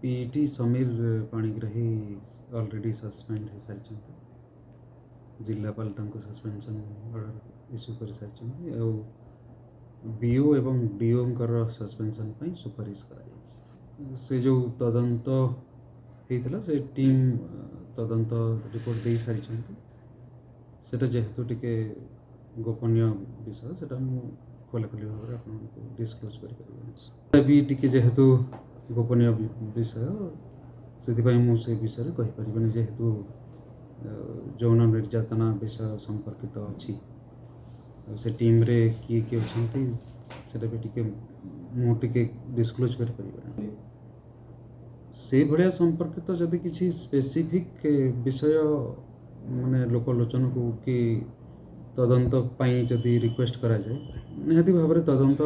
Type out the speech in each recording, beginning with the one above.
PT Sameer Panigrahi already suspend हो सारी जिलापाल सस्पेंशन ऑर्डर इश्यू कर सारी बीओ एवं डीओ सस्पेंशन सुपारिश कर से जो तदंत होता से टीम तदंत रिपोर्ट दे सारी सेटा जेहेतु टिके गोपनीय विषय से खोलाखोली भाव में आपको डिस्क्लोज कर जेहेतु गोपनीय विषय से मुझे विषय कहीपर जेहेतु यौन निर्यातना विषय संपर्कित अच्छी से टीम रे किए किए अच्छा भी मुझे डिस्क्लोज कर से भाया संपर्कित जदि किसी स्पेसिफिक विषय माने लोकलोचन को कि तदंत जदि रिक्वेस्ट करा जाए निहाती भाव में तदंत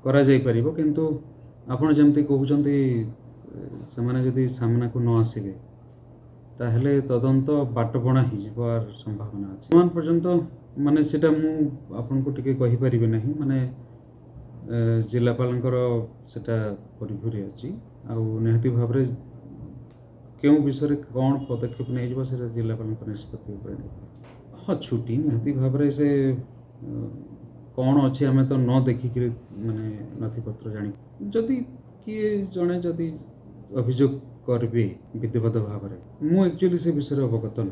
करा जाई परिबो किंतु आपण जमती कहउचंती से माने जदि सामना को न आसीबे ताहले तदंत बाटबणा ही जिबार संभावना अछि मान पर्यंत माने सेटा मु आपन को टिके कहि परिबे नहीं माने जिलापालंकर सेटा परिभूरी अछि आ निहाती भाव में क्यों विषय कौन पदक्षेप नहीं जिबा से जिलापालंकर निष्पत्ति ऊपर नहीं हाँ छुट्टी निहाती भाव में से कौन अच्छे आम तो न देखिक माने नथिपत्र जानी जदि किए जड़े जदि अभियोग करेंगे विधिवत भाव में मु एक्चुअली से विषय अवगत न।